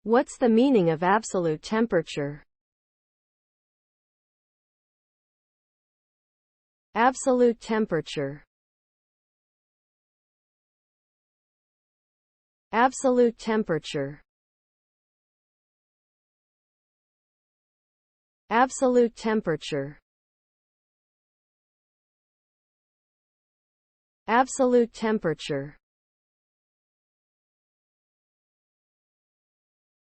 What's the meaning of absolute temperature? Absolute temperature. Absolute temperature. Absolute temperature. Absolute temperature.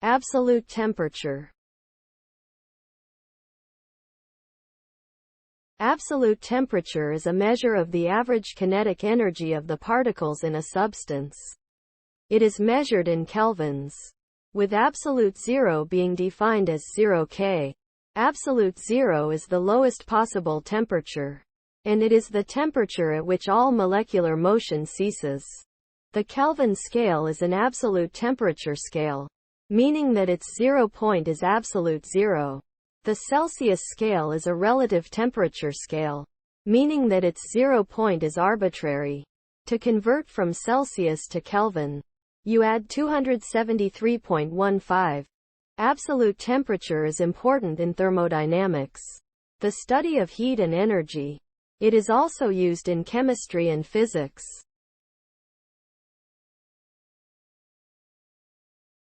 Absolute temperature. Absolute temperature is a measure of the average kinetic energy of the particles in a substance. It is measured in kelvins, with absolute zero being defined as 0 K. Absolute zero is the lowest possible temperature, and it is the temperature at which all molecular motion ceases. The Kelvin scale is an absolute temperature scale, meaning that its 0 point is absolute zero. The Celsius scale is a relative temperature scale, meaning that its 0 point is arbitrary. To convert from Celsius to Kelvin, you add 273.15. Absolute temperature is important in thermodynamics, the study of heat and energy. It is also used in chemistry and physics.